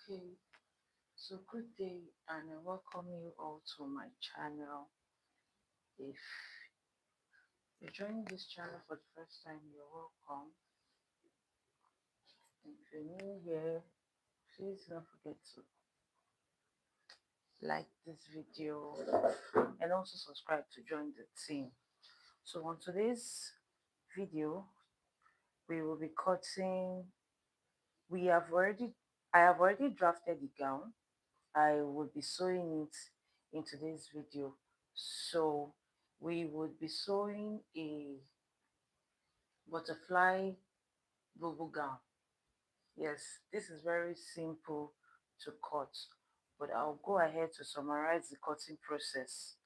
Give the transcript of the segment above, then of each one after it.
Okay, so good day and I welcome you all to my channel. If you're joining this channel for the first time, you're welcome. And if you're new here, please don't forget to like this video and also subscribe to join the team. So on today's video, we will be cutting. We have already, I have already drafted the gown. I will be sewing it in today's video. So we would be sewing a butterfly bubble gown. Yes, this is very simple to cut, but I'll go ahead to summarize the cutting process.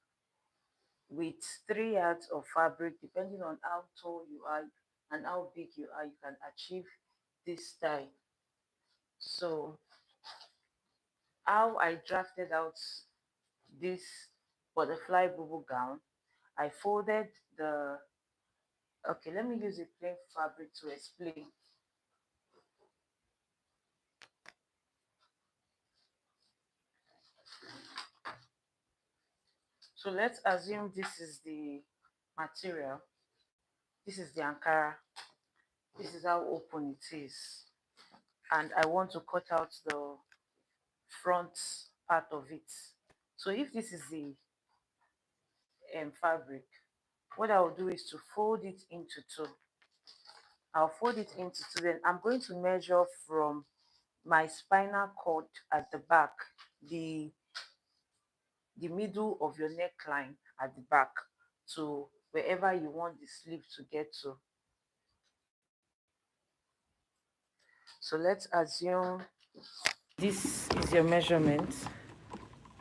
With 3 yards of fabric, depending on how tall you are and how big you are, you can achieve this style. So how I drafted out this butterfly bubble gown, I folded the, okay, let me use a plain fabric to explain. So let's assume this is the material, this is the Ankara, this is how open it is, and I want to cut out the front part of it. So if this is the fabric, what I will do is to fold it into two. I'll fold it into two, then I'm going to measure from my spinal cord at the back, the middle of your neckline at the back, to wherever you want the sleeve to get to. So let's assume this is your measurement,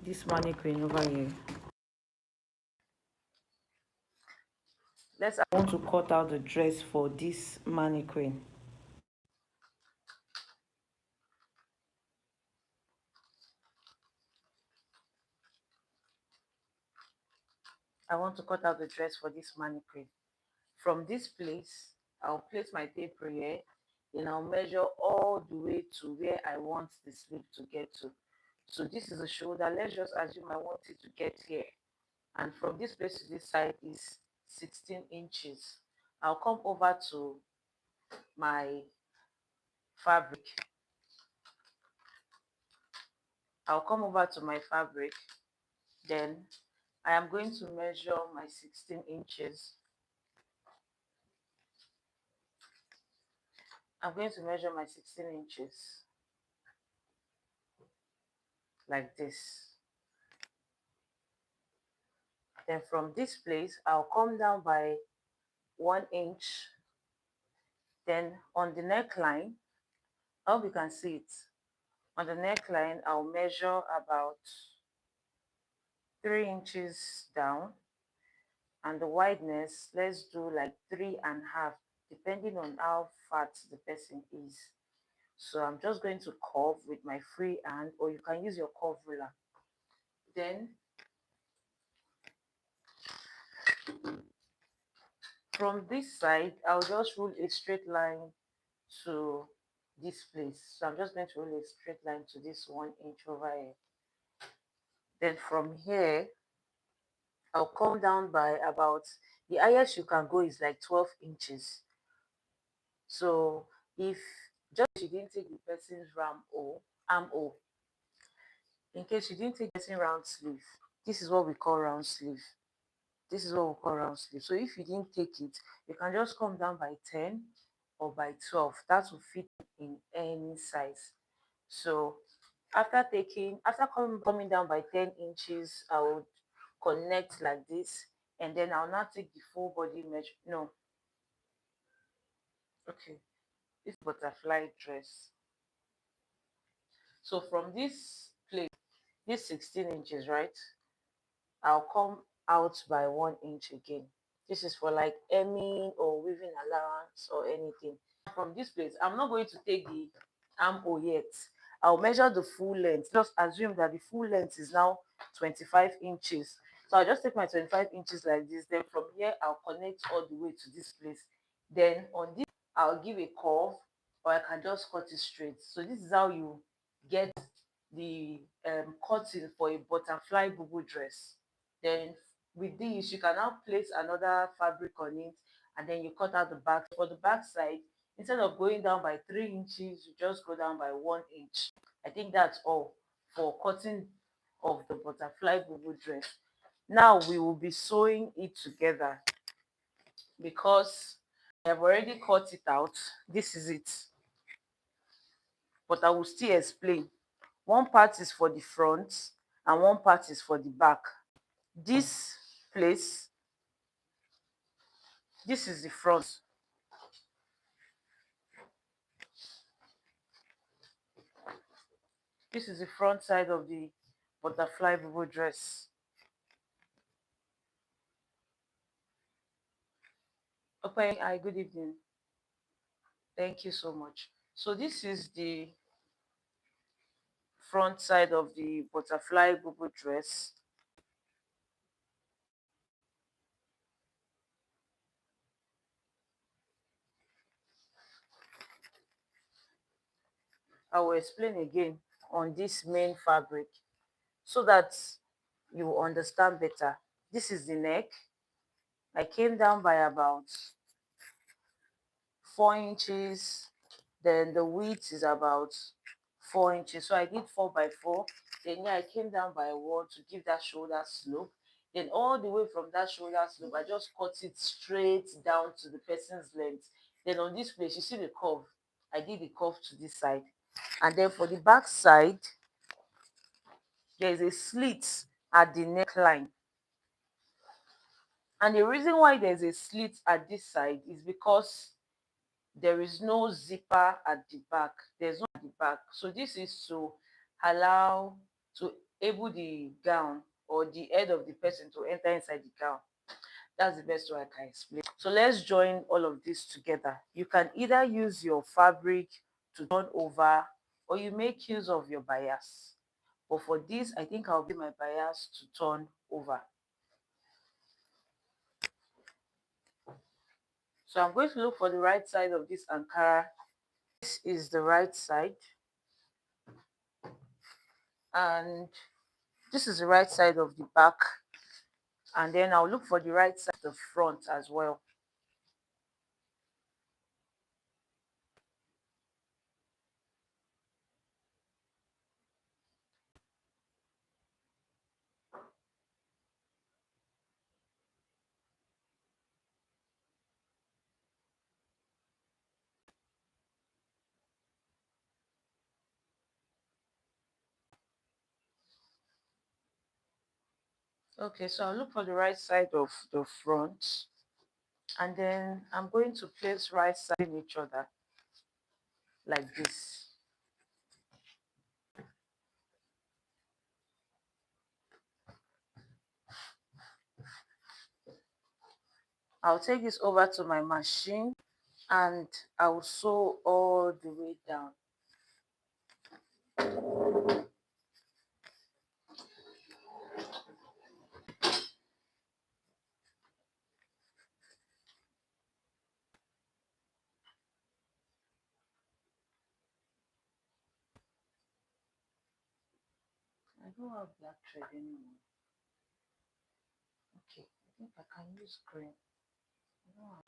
this mannequin over here. I want to cut out the dress for this mannequin. I want to cut out the dress for this mannequin. From this place, I'll place my tape here, then I'll measure all the way to where I want the sleeve to get to. So this is the shoulder. Let's just assume I want it to get here. And from this place to this side is 16 inches. I'll come over to my fabric. Then I am going to measure my 16 inches. I'm going to measure my 16 inches like this. Then from this place, I'll come down by 1 inch. Then on the neckline, I hope you can see it. On the neckline, I'll measure about 3 inches down. And the wideness, let's do like 3.5, depending on how fat the person is. So I'm just going to curve with my free hand, or you can use your curve ruler. Then from this side, I'll just rule a straight line to this place. So I'm just going to rule a straight line to this 1 inch over here. Then from here, I'll come down by about, the highest you can go is like 12 inches. So if just you didn't take the person's armhole, in case you didn't take the person's round sleeve, this is what we call round sleeve. This is what we call round sleeve. So if you didn't take it, you can just come down by 10 or by 12. That will fit in any size. So after coming down by 10 inches, I would connect like this, and then I'll now take the full body measure. No, okay, this butterfly dress. So from this place, this 16 inches, right, I'll come out by 1 inch again. This is for like hemming or weaving allowance or anything. From this place, I'm not going to take the armhole yet. I'll measure the full length. Just assume that the full length is now 25 inches. So I'll just take my 25 inches like this. Then from here, I'll connect all the way to this place. Then on this, I'll give a curve, or I can just cut it straight. So this is how you get the cotton for a butterfly bubu dress. Then with this you can now place another fabric on it, and then you cut out the back. For the back side, instead of going down by 3 inches, you just go down by 1 inch. I think that's all for cutting of the butterfly bubu dress. Now we will be sewing it together, because I have already cut it out. This is it, but I will still explain. One part is for the front and one part is for the back. This place, this is the front. This is the front side of the butterfly bubu dress. Okay, hi, good evening. Thank you so much. So this is the front side of the butterfly bubu dress. I will explain again on this main fabric so that you will understand better. This is the neck. I came down by about 4 inches. Then the width is about 4 inches. So I did 4 by 4. Then yeah, I came down by 1 to give that shoulder slope. Then all the way from that shoulder slope, I just cut it straight down to the person's length. Then on this place, you see the curve. I did the curve to this side. And then for the back side, there is a slit at the neckline. And the reason why there's a slit at this side is because there is no zipper at the back. There's no at the back. So this is to allow, to able the gown or the head of the person to enter inside the gown. That's the best way I can explain. So let's join all of this together. You can either use your fabric to turn over, or you make use of your bias. But for this, I think I'll be my bias to turn over. So I'm going to look for the right side of this Ankara. This is the right side. And this is the right side of the back. And then I'll look for the right side of the front as well. Okay, so I'll look for the right side of the front. And then I'm going to place right side in each other like this. I'll take this over to my machine and I'll sew all the way down. I don't have black thread anymore. Okay, I think I can use green. I don't have,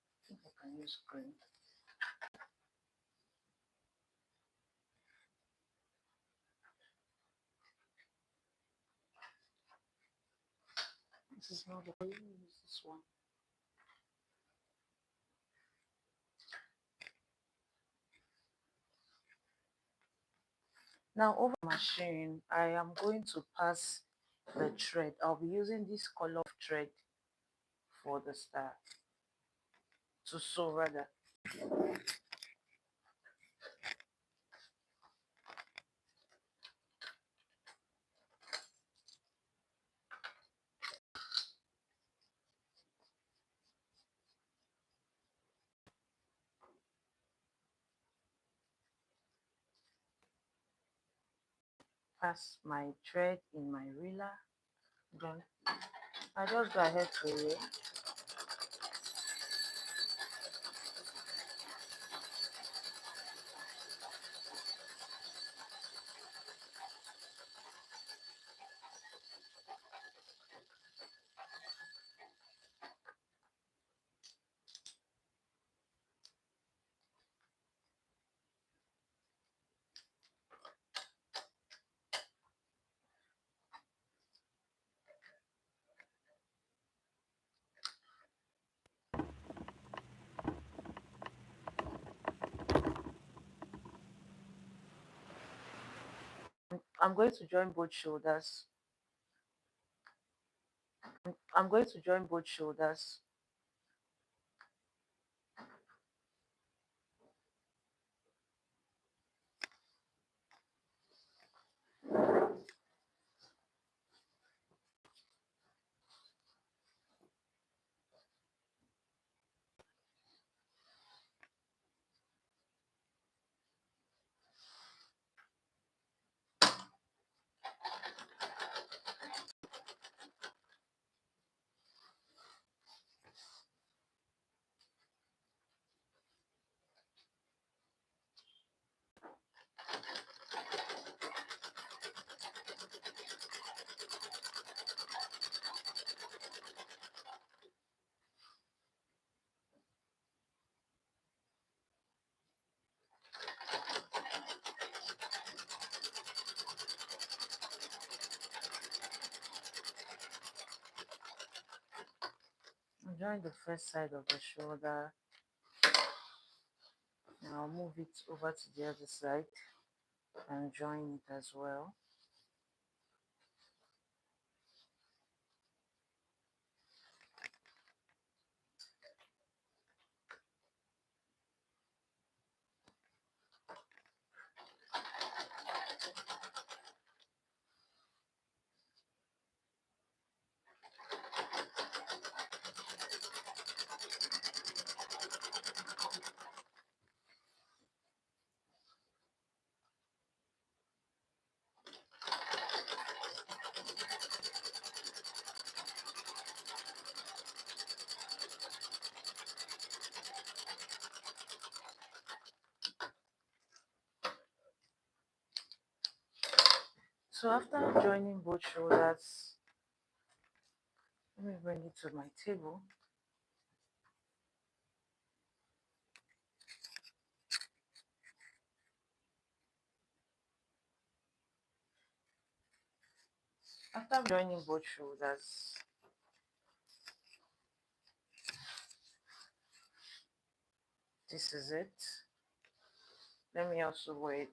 I think I can use green. This is not the way. Use this one. Now over the machine, I am going to pass the thread. I'll be using this color of thread for the star to sew rather. Pass my thread in my reeler. Then I just go ahead to reel. I'm going to join both shoulders. I'm going to join both shoulders. I'm join the first side of the shoulder. And I'll move it over to the other side and join it as well. So after joining both shoulders, let me bring it to my table. After joining both shoulders, this is it. Let me also wait.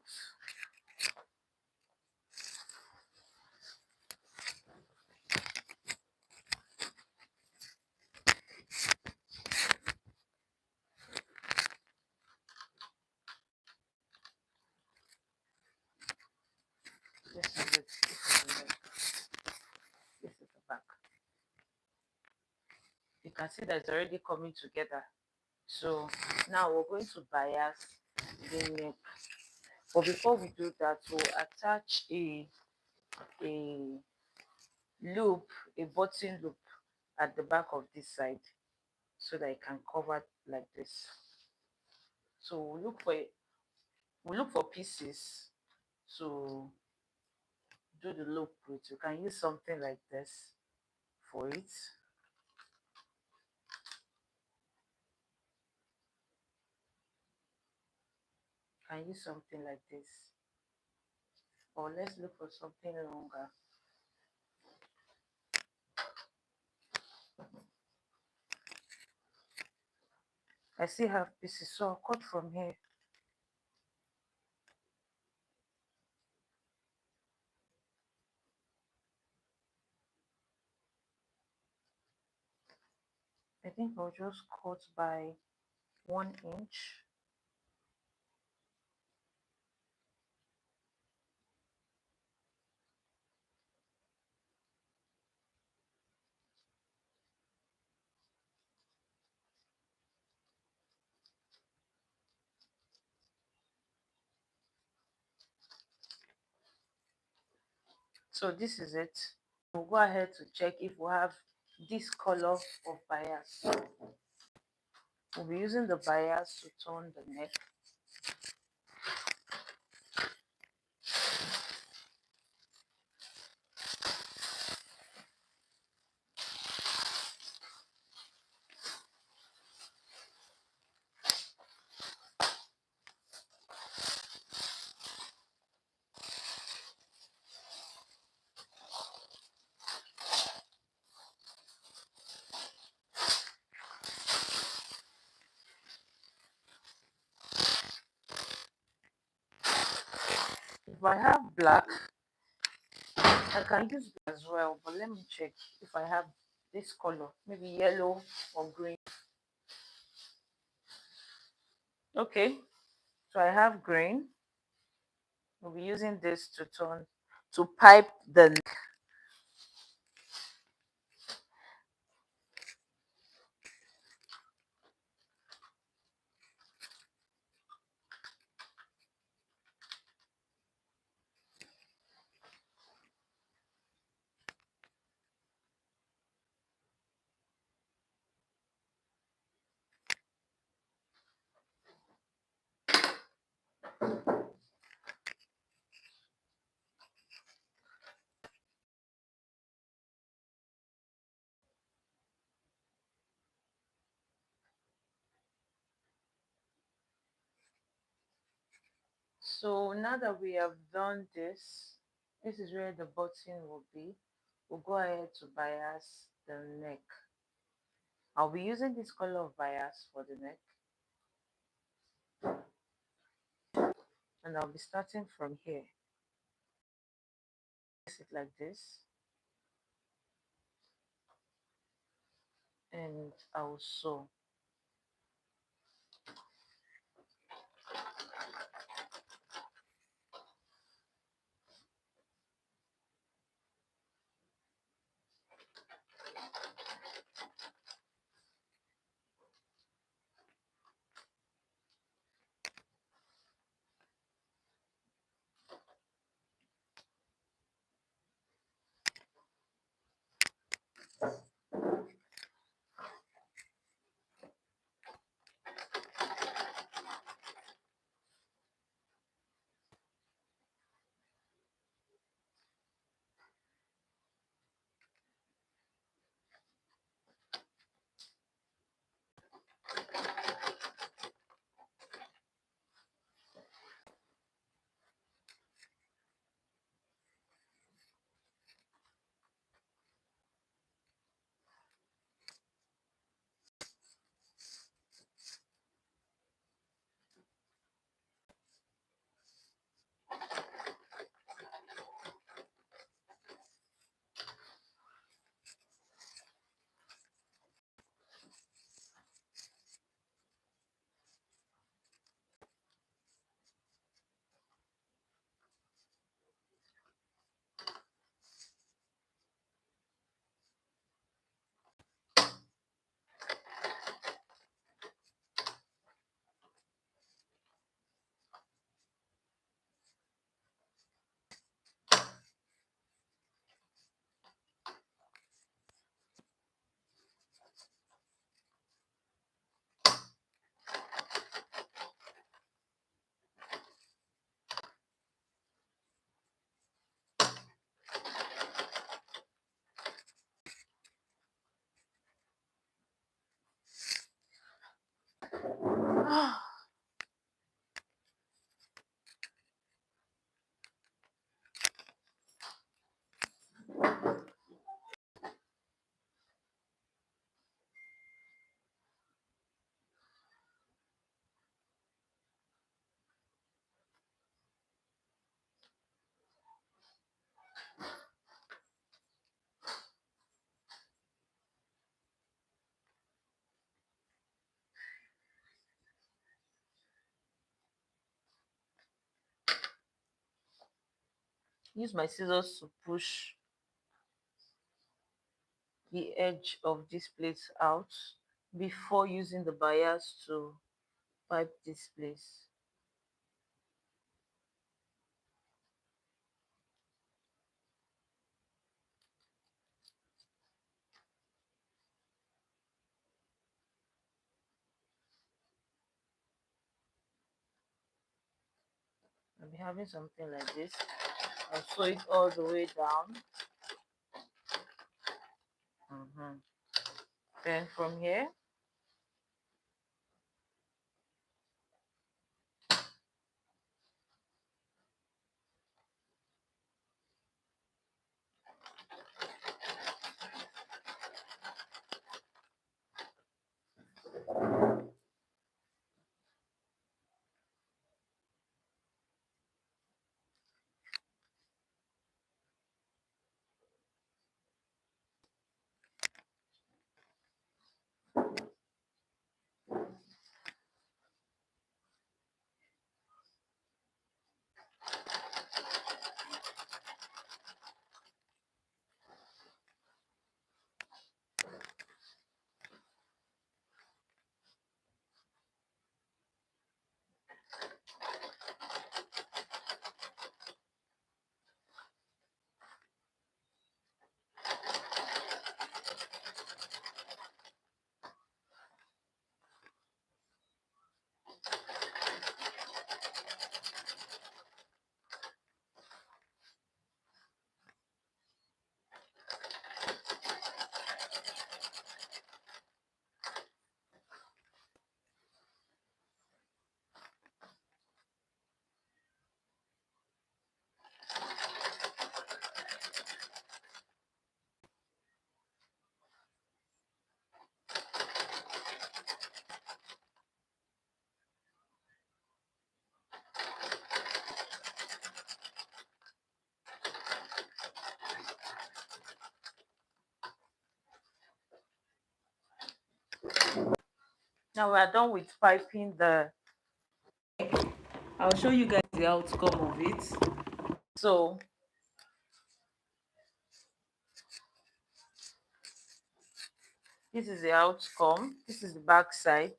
This is it. This is the neck. This is the back. You can see that it's already coming together. So now we're going to bias the neck. But before we do that, we'll attach a loop, a button loop at the back of this side so that it can cover like this. So we look for pieces to do the loop with. You can use something like this for it. You can use something like this. Or let's look for something longer. I still have pieces, so I'll cut from here. I think I'll just cut by 1 inch. So this is it. We'll go ahead to check if we have this color of bias. We'll be using the bias to turn the neck. If I have black, I can use it as well, but let me check if I have this color, maybe yellow or green. Okay, so I have green. We'll be using this to turn to pipe the neck. So now that we have done this, this is where the button will be. We'll go ahead to bias the neck. I'll be using this color of bias for the neck, and I'll be starting from here. Place it like this, and I'll sew. Use my scissors to push the edge of this plate out before using the bias to pipe this place. I'll be having something like this. I'll sew it all the way down. Mhm. Then from here, Now we are done with piping the. I'll show you guys the outcome of it. So this is the outcome. This is the back side.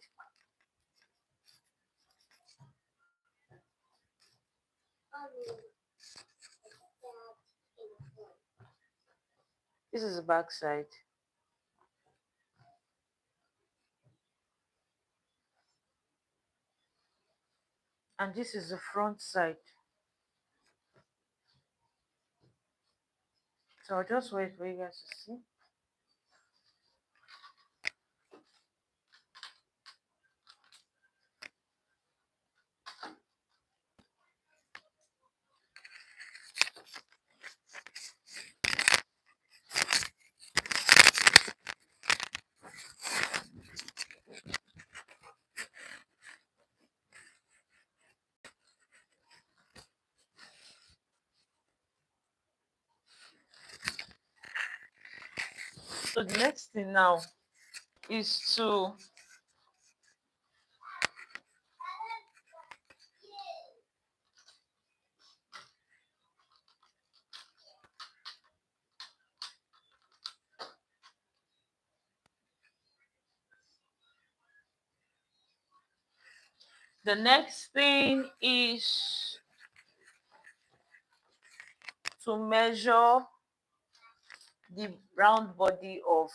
This is the back side. And this is the front side. So I'll just wait for you guys to see. So the next thing now is to the next thing is to measure the round body of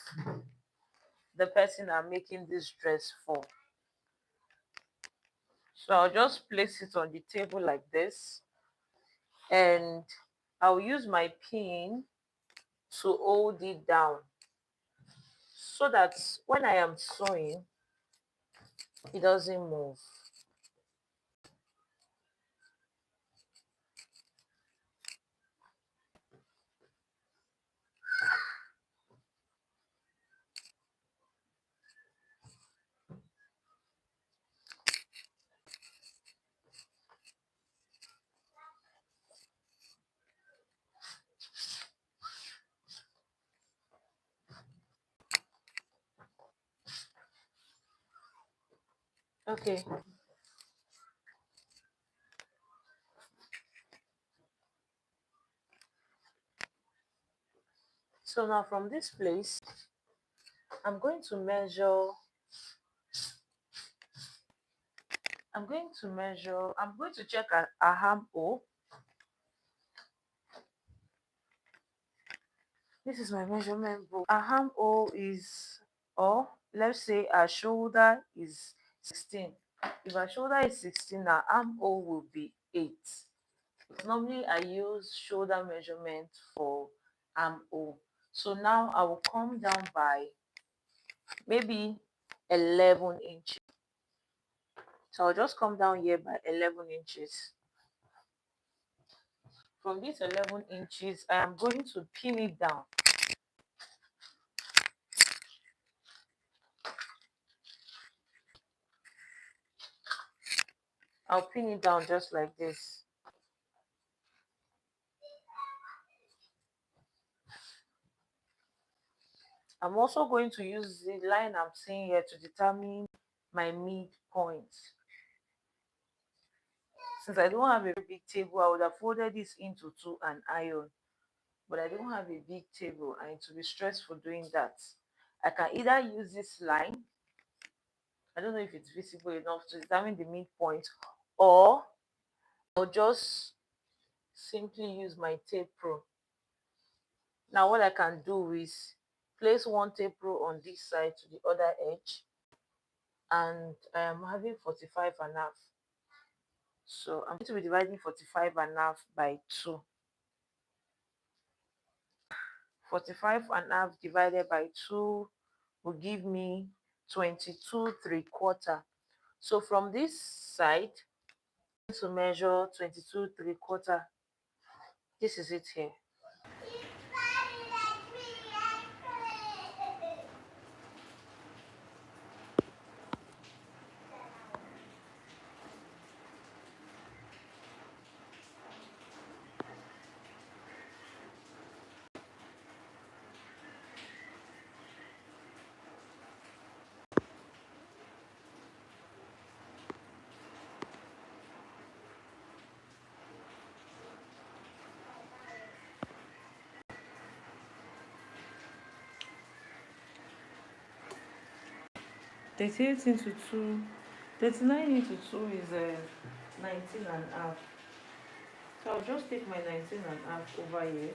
the person I'm making this dress for. So I'll just place it on the table like this, and I'll use my pin to hold it down so that when I am sewing, it doesn't move. Okay, so now from this place, I'm going to measure, I'm going to check a armhole. This is my measurement book. A armhole is, or let's say our shoulder is 16. If our shoulder is 16, our armhole will be 8. Normally I use shoulder measurement for armhole. So now I will come down by maybe 11 inches. So I'll just come down here by 11 inches. From this 11 inches, I am going to pin it down. I'll pin it down just like this. I'm also going to use the line I'm seeing here to determine my midpoint. Since I don't have a big table, I would have folded this into two and iron. But I don't have a big table and it will be stressful doing that. I can either use this line, I don't know if it's visible enough to determine the midpoint, or I'll just simply use my tape pro. Now what I can do is place one tape pro on this side to the other edge, and I am having 45 and a half. So I'm going to be dividing 45 and a half by 2. 45 and a half divided by 2 will give me 22 3/4. So from this side, I'm going to measure 22 3/4. This is it here. 38 into 2, 39 into 2 is 19 and a half. So I'll just take my 19 and a half over here.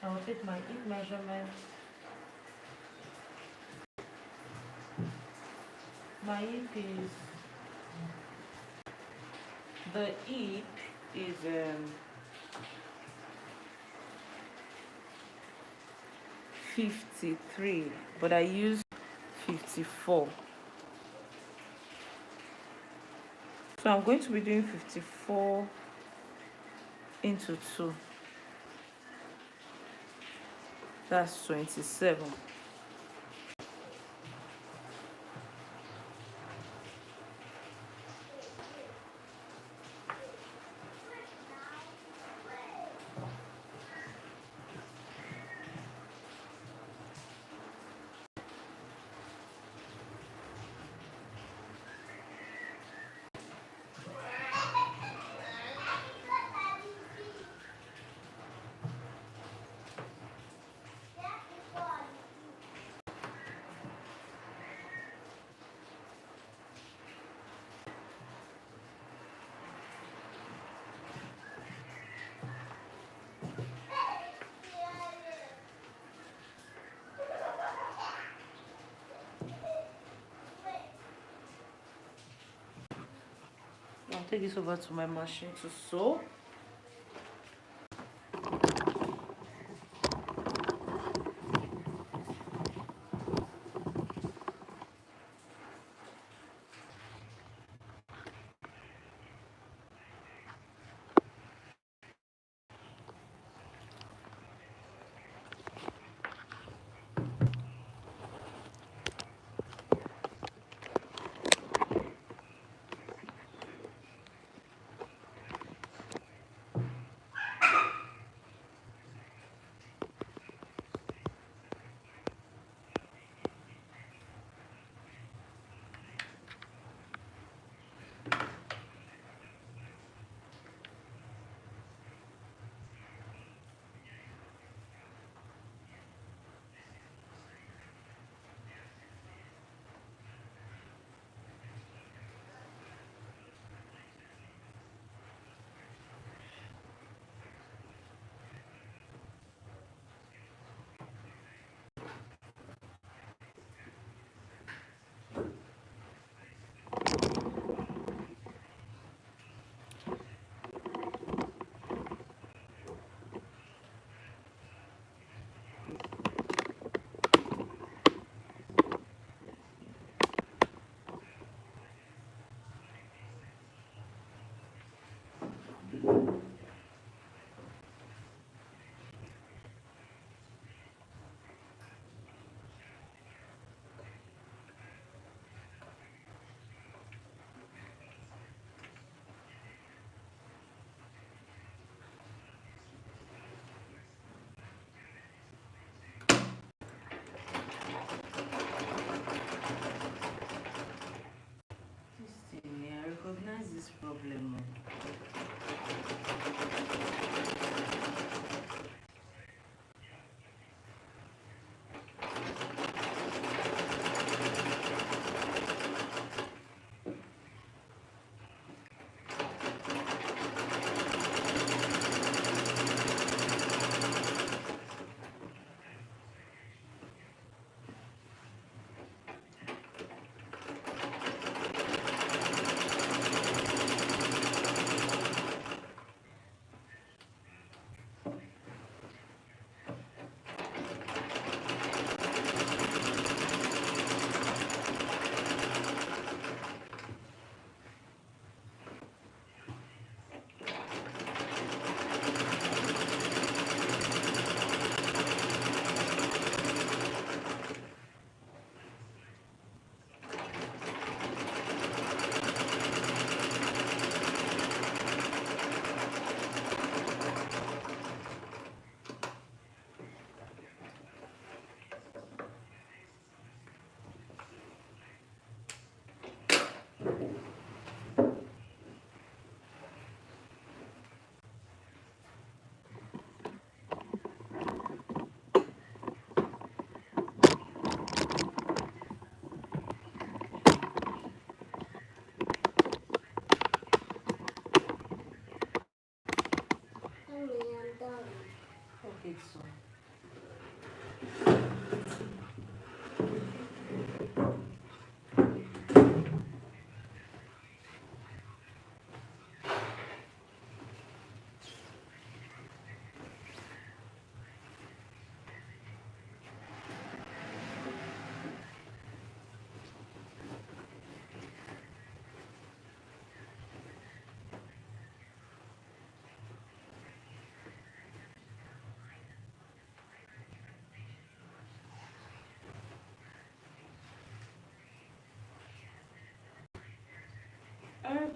I'll take my hip measurement. My hip is, the hip is 53, but I use 54. So I'm going to be doing 54 into 2. That's 27. I'll take this over to my machine to sew.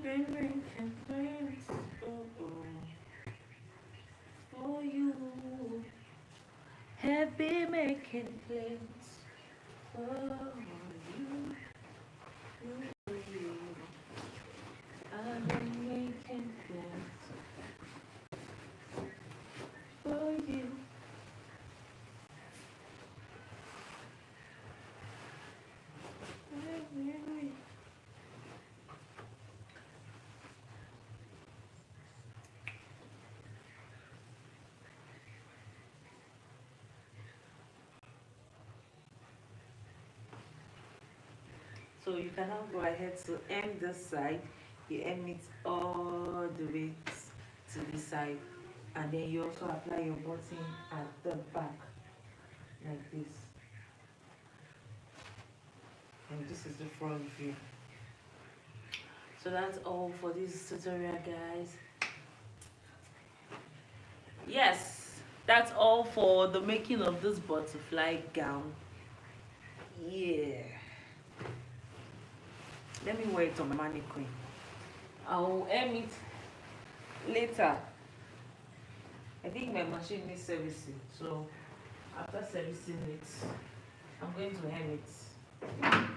been making plans for you. Have been making plans for you. I've been making plans for you. So you can now go ahead to hem this side. You hem it all the way to the side, and then you also apply your button at the back like this. And this is the front view. So that's all for this tutorial, guys. Yes, that's all for the making of this butterfly gown. Yeah, let me wear it on my mannequin. I'll hem it later. I think my machine needs servicing, so after servicing it, I'm going to hem it.